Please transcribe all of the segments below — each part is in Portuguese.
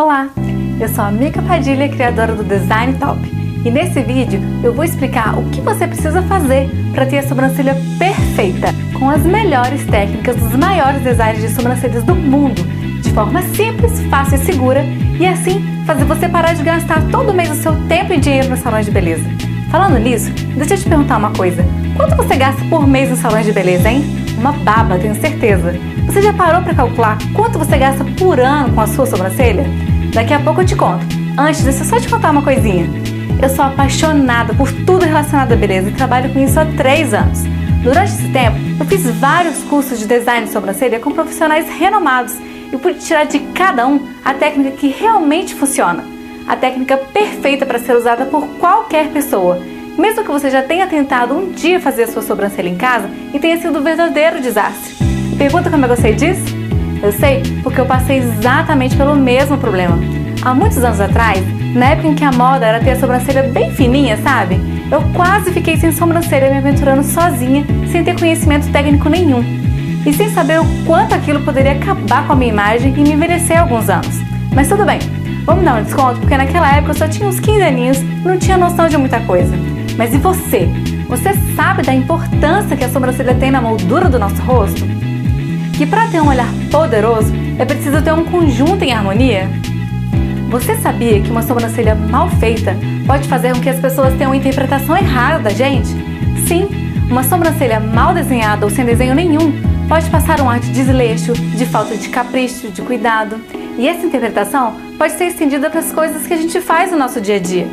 Olá, eu sou a Mica Padilha, criadora do Design Top, e nesse vídeo eu vou explicar o que você precisa fazer para ter a sobrancelha perfeita, com as melhores técnicas dos maiores designers de sobrancelhas do mundo, de forma simples, fácil e segura, e assim fazer você parar de gastar todo mês o seu tempo e dinheiro nos salões de beleza. Falando nisso, deixa eu te perguntar uma coisa, quanto você gasta por mês nos salões de beleza, hein? Uma baba, tenho certeza. Você já parou para calcular quanto você gasta por ano com a sua sobrancelha? Daqui a pouco eu te conto. Antes, deixa eu só te contar uma coisinha. Eu sou apaixonada por tudo relacionado à beleza e trabalho com isso há 3 anos. Durante esse tempo, eu fiz vários cursos de design de sobrancelha com profissionais renomados e pude tirar de cada um a técnica que realmente funciona. A técnica perfeita para ser usada por qualquer pessoa, mesmo que você já tenha tentado um dia fazer a sua sobrancelha em casa e tenha sido um verdadeiro desastre. Pergunta como eu sei disso? Eu sei porque eu passei exatamente pelo mesmo problema. Há muitos anos atrás, na época em que a moda era ter a sobrancelha bem fininha, sabe? Eu quase fiquei sem sobrancelha me aventurando sozinha, sem ter conhecimento técnico nenhum. E sem saber o quanto aquilo poderia acabar com a minha imagem e me envelhecer alguns anos. Mas tudo bem, vamos dar um desconto porque naquela época eu só tinha uns 15 aninhos e não tinha noção de muita coisa. Mas e você? Você sabe da importância que a sobrancelha tem na moldura do nosso rosto? Que para ter um olhar poderoso é preciso ter um conjunto em harmonia? Você sabia que uma sobrancelha mal feita pode fazer com que as pessoas tenham uma interpretação errada da gente? Sim, uma sobrancelha mal desenhada ou sem desenho nenhum pode passar um ar de desleixo, de falta de capricho, de cuidado. E essa interpretação pode ser estendida para as coisas que a gente faz no nosso dia a dia.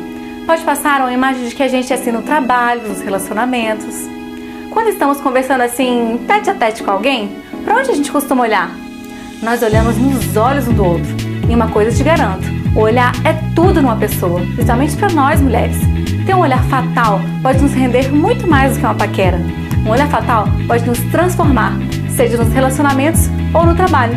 Pode passar uma imagem de que a gente é assim no trabalho, nos relacionamentos. Quando estamos conversando assim, tete a tete com alguém, para onde a gente costuma olhar? Nós olhamos nos olhos um do outro. E uma coisa eu te garanto, o olhar é tudo numa pessoa, principalmente para nós mulheres. Ter um olhar fatal pode nos render muito mais do que uma paquera. Um olhar fatal pode nos transformar, seja nos relacionamentos ou no trabalho.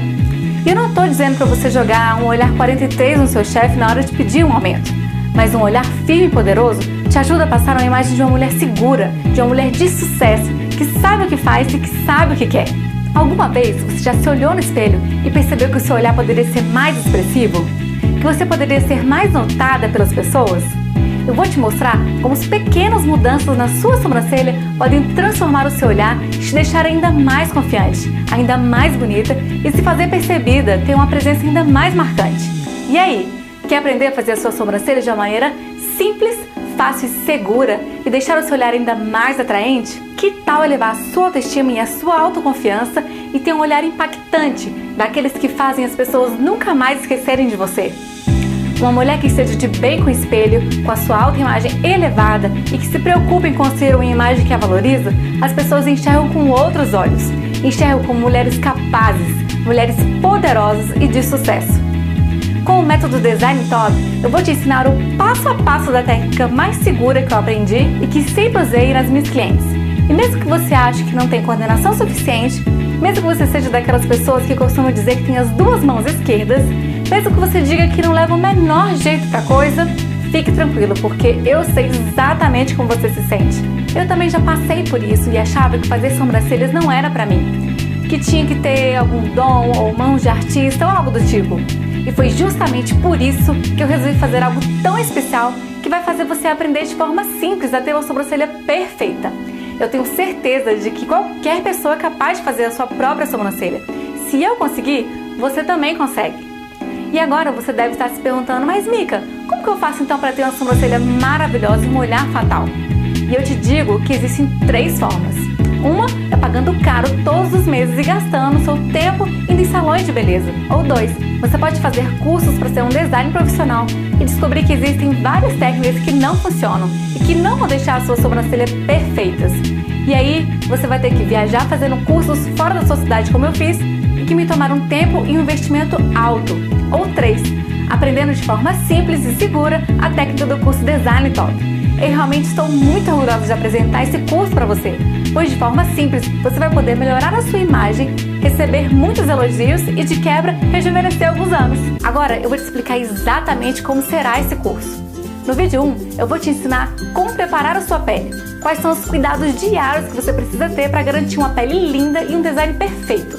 E eu não estou dizendo para você jogar um olhar 43 no seu chefe na hora de pedir um aumento. Mas um olhar firme e poderoso te ajuda a passar uma imagem de uma mulher segura, de uma mulher de sucesso, que sabe o que faz e que sabe o que quer. Alguma vez você já se olhou no espelho e percebeu que o seu olhar poderia ser mais expressivo? Que você poderia ser mais notada pelas pessoas? Eu vou te mostrar como as pequenas mudanças na sua sobrancelha podem transformar o seu olhar e te deixar ainda mais confiante, ainda mais bonita e se fazer percebida, ter uma presença ainda mais marcante. E aí? Quer aprender a fazer a sua sobrancelha de uma maneira simples, fácil e segura e deixar o seu olhar ainda mais atraente? Que tal elevar a sua autoestima e a sua autoconfiança e ter um olhar impactante, daqueles que fazem as pessoas nunca mais esquecerem de você? Uma mulher que esteja de bem com o espelho, com a sua autoimagem elevada e que se preocupe em construir uma imagem que a valoriza, as pessoas enxergam com outros olhos. Enxergam como mulheres capazes, mulheres poderosas e de sucesso. Com o método Design Top, eu vou te ensinar o passo a passo da técnica mais segura que eu aprendi e que sempre usei nas minhas clientes. E mesmo que você ache que não tem coordenação suficiente, mesmo que você seja daquelas pessoas que costumam dizer que tem as 2 mãos esquerdas, mesmo que você diga que não leva o menor jeito pra coisa, fique tranquilo, porque eu sei exatamente como você se sente. Eu também já passei por isso e achava que fazer sobrancelhas não era pra mim, que tinha que ter algum dom ou mãos de artista ou algo do tipo. E foi justamente por isso que eu resolvi fazer algo tão especial que vai fazer você aprender de forma simples a ter uma sobrancelha perfeita. Eu tenho certeza de que qualquer pessoa é capaz de fazer a sua própria sobrancelha. Se eu conseguir, você também consegue. E agora você deve estar se perguntando, mas Mica, como que eu faço então para ter uma sobrancelha maravilhosa e um olhar fatal? E eu te digo que existem 3 formas. Uma é pagando caro todos os meses e gastando seu tempo indo em salões de beleza. Ou 2, você pode fazer cursos para ser um designer profissional e descobrir que existem várias técnicas que não funcionam e que não vão deixar a sua sobrancelha perfeitas. E aí você vai ter que viajar fazendo cursos fora da sua cidade como eu fiz e que me tomaram tempo e um investimento alto. Ou 3, aprendendo de forma simples e segura a técnica do curso Design Top. Eu realmente estou muito orgulhosa de apresentar esse curso para você, pois de forma simples você vai poder melhorar a sua imagem, receber muitos elogios e de quebra rejuvenescer alguns anos. Agora eu vou te explicar exatamente como será esse curso. No vídeo 1 eu vou te ensinar como preparar a sua pele, quais são os cuidados diários que você precisa ter para garantir uma pele linda e um design perfeito.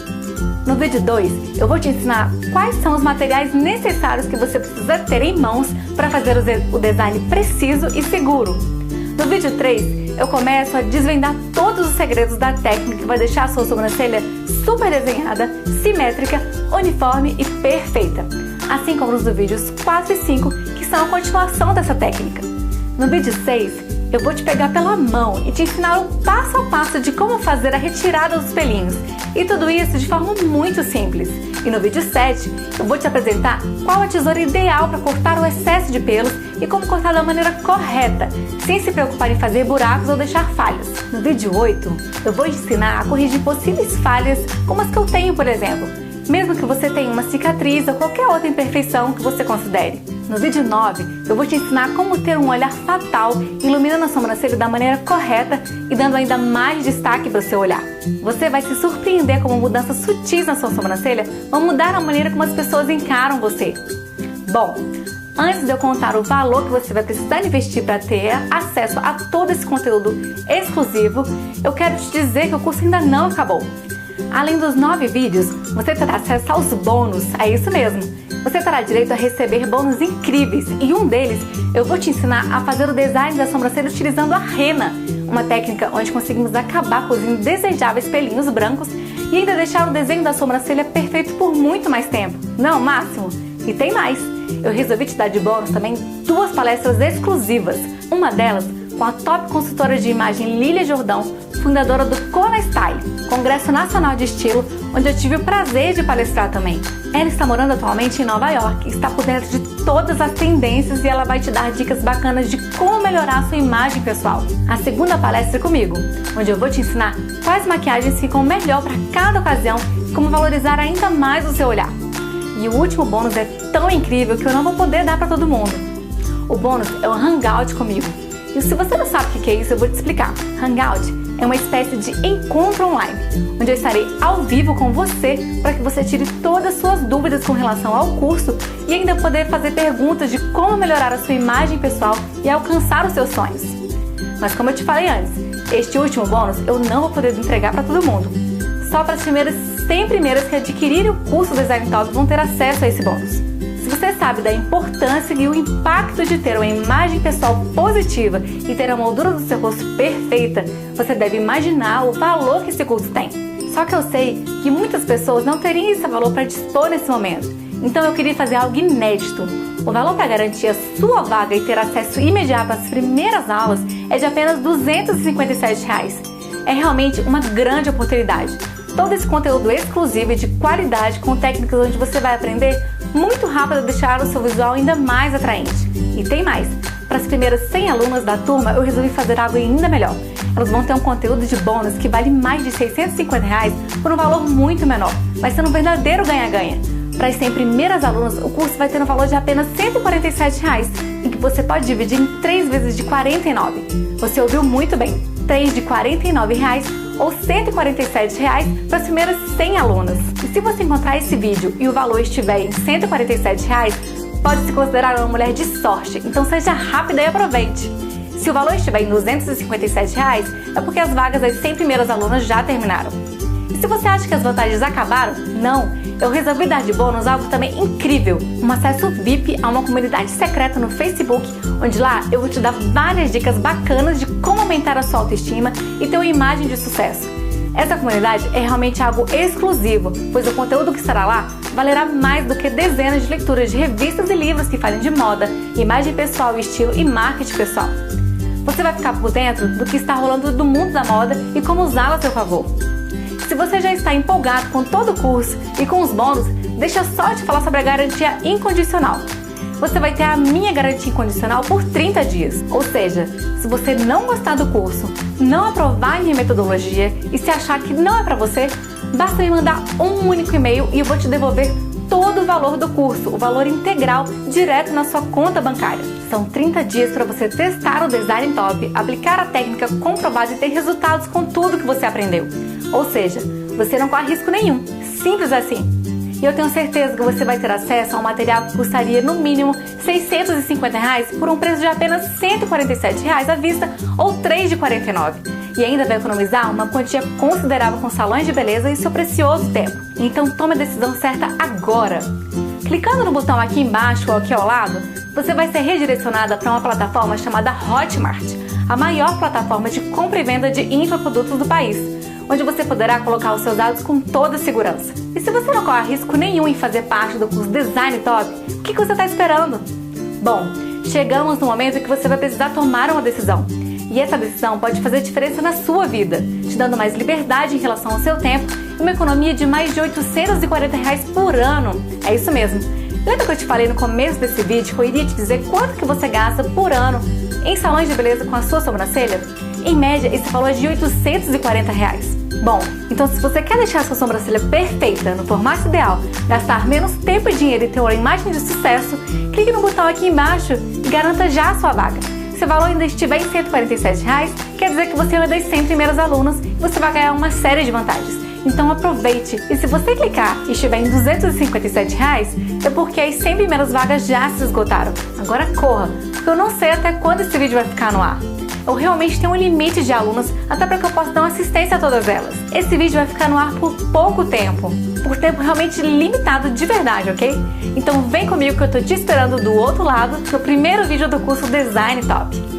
No vídeo 2, eu vou te ensinar quais são os materiais necessários que você precisa ter em mãos para fazer o design preciso e seguro. No vídeo 3, eu começo a desvendar todos os segredos da técnica que vai deixar a sua sobrancelha super desenhada, simétrica, uniforme e perfeita. Assim como nos vídeos 4 e 5, que são a continuação dessa técnica. No vídeo 6, eu vou te pegar pela mão e te ensinar o passo a passo de como fazer a retirada dos pelinhos. E tudo isso de forma muito simples. E no vídeo 7, eu vou te apresentar qual a tesoura ideal para cortar o excesso de pelos e como cortar da maneira correta, sem se preocupar em fazer buracos ou deixar falhas. No vídeo 8, eu vou te ensinar a corrigir possíveis falhas, como as que eu tenho, por exemplo, mesmo que você tenha uma cicatriz ou qualquer outra imperfeição que você considere. No vídeo 9, eu vou te ensinar como ter um olhar fatal, iluminando a sobrancelha da maneira correta e dando ainda mais destaque para o seu olhar. Você vai se surpreender como mudanças sutis na sua sobrancelha vão mudar a maneira como as pessoas encaram você. Bom, antes de eu contar o valor que você vai precisar investir para ter acesso a todo esse conteúdo exclusivo, eu quero te dizer que o curso ainda não acabou. Além dos 9 vídeos, você terá acesso aos bônus, é isso mesmo. Você terá direito a receber bônus incríveis e um deles eu vou te ensinar a fazer o design da sobrancelha utilizando a rena, uma técnica onde conseguimos acabar com os indesejáveis pelinhos brancos e ainda deixar o desenho da sobrancelha perfeito por muito mais tempo. Não, Máximo? E tem mais! Eu resolvi te dar de bônus também 2 palestras exclusivas, uma delas com a top consultora de imagem Lília Jordão, fundadora do Kona Style, Congresso Nacional de Estilo, onde eu tive o prazer de palestrar também. Ela está morando atualmente em Nova York, está por dentro de todas as tendências e ela vai te dar dicas bacanas de como melhorar a sua imagem pessoal. A segunda palestra é comigo, onde eu vou te ensinar quais maquiagens ficam melhor para cada ocasião e como valorizar ainda mais o seu olhar. E o último bônus é tão incrível que eu não vou poder dar para todo mundo. O bônus é o Hangout comigo. E se você não sabe o que é isso, eu vou te explicar. Hangout é uma espécie de encontro online, onde eu estarei ao vivo com você para que você tire todas as suas dúvidas com relação ao curso e ainda poder fazer perguntas de como melhorar a sua imagem pessoal e alcançar os seus sonhos. Mas como eu te falei antes, este último bônus eu não vou poder entregar para todo mundo. Só para as 100 primeiras que adquirirem o curso Design Top vão ter acesso a esse bônus. Se você sabe da importância e o impacto de ter uma imagem pessoal positiva e ter a moldura do seu rosto perfeita, você deve imaginar o valor que esse curso tem. Só que eu sei que muitas pessoas não teriam esse valor para dispor nesse momento. Então eu queria fazer algo inédito. O valor para garantir a sua vaga e ter acesso imediato às primeiras aulas é de apenas R$ 257. É realmente uma grande oportunidade. Todo esse conteúdo exclusivo e de qualidade com técnicas onde você vai aprender muito rápido a deixar o seu visual ainda mais atraente. E tem mais! Para as primeiras 100 alunas da turma, eu resolvi fazer algo ainda melhor. Elas vão ter um conteúdo de bônus que vale mais de R$ 650 por um valor muito menor. Vai ser um verdadeiro ganha-ganha. Para as 100 primeiras alunas, o curso vai ter um valor de apenas R$ 147, em que você pode dividir em 3 vezes de R$ 49. Você ouviu muito bem, 3 de R$ 49 ou R$ 147 para as primeiras 100 alunas. E se você encontrar esse vídeo e o valor estiver em R$ 147, pode se considerar uma mulher de sorte, então seja rápida e aproveite. Se o valor estiver em R$ 257, é porque as vagas das 100 primeiras alunas já terminaram. E se você acha que as vantagens acabaram, não! Eu resolvi dar de bônus algo também incrível, um acesso VIP a uma comunidade secreta no Facebook, onde lá eu vou te dar várias dicas bacanas de como aumentar a sua autoestima e ter uma imagem de sucesso. Essa comunidade é realmente algo exclusivo, pois o conteúdo que estará lá valerá mais do que dezenas de leituras de revistas e livros que falem de moda, imagem pessoal, estilo e marketing pessoal. Você vai ficar por dentro do que está rolando do mundo da moda e como usá-la a seu favor. Se você já está empolgado com todo o curso e com os bônus, deixa só eu te falar sobre a garantia incondicional. Você vai ter a minha garantia incondicional por 30 dias. Ou seja, se você não gostar do curso, não aprovar a minha metodologia e se achar que não é para você, basta me mandar um único e-mail e eu vou te devolver todo o valor do curso, o valor integral, direto na sua conta bancária. São 30 dias para você testar o Design Top, aplicar a técnica comprovada e ter resultados com tudo que você aprendeu. Ou seja, você não corre risco nenhum, simples assim. E eu tenho certeza que você vai ter acesso a um material que custaria no mínimo R$ 650 por um preço de apenas R$ 147 à vista ou R$ 3 de R$ 49. e ainda vai economizar uma quantia considerável com salões de beleza e seu precioso tempo. Então tome a decisão certa agora! Clicando no botão aqui embaixo ou aqui ao lado, você vai ser redirecionada para uma plataforma chamada Hotmart, a maior plataforma de compra e venda de infoprodutos do país, onde você poderá colocar os seus dados com toda a segurança. E se você não corre risco nenhum em fazer parte do curso Design Top, o que você está esperando? Bom, chegamos no momento em que você vai precisar tomar uma decisão. E essa decisão pode fazer diferença na sua vida, te dando mais liberdade em relação ao seu tempo e uma economia de mais de R$840 por ano. É isso mesmo. Lembra que eu te falei no começo desse vídeo que eu iria te dizer quanto que você gasta por ano em salões de beleza com a sua sobrancelha? Em média, esse valor é de R$840. Bom, então se você quer deixar a sua sobrancelha perfeita, no formato ideal, gastar menos tempo e dinheiro e ter uma imagem de sucesso, clique no botão aqui embaixo e garanta já a sua vaga. Se o valor ainda estiver em R$147, quer dizer que você é uma das 100 primeiras alunas e você vai ganhar uma série de vantagens. Então aproveite! E se você clicar e estiver em R$257, é porque as 100 primeiras vagas já se esgotaram. Agora corra, porque eu não sei até quando esse vídeo vai ficar no ar. Eu realmente tenho um limite de alunas, até para que eu possa dar uma assistência a todas elas. Esse vídeo vai ficar no ar por pouco tempo, por tempo realmente limitado de verdade, ok? Então vem comigo que eu tô te esperando do outro lado, no primeiro vídeo do curso Design Top.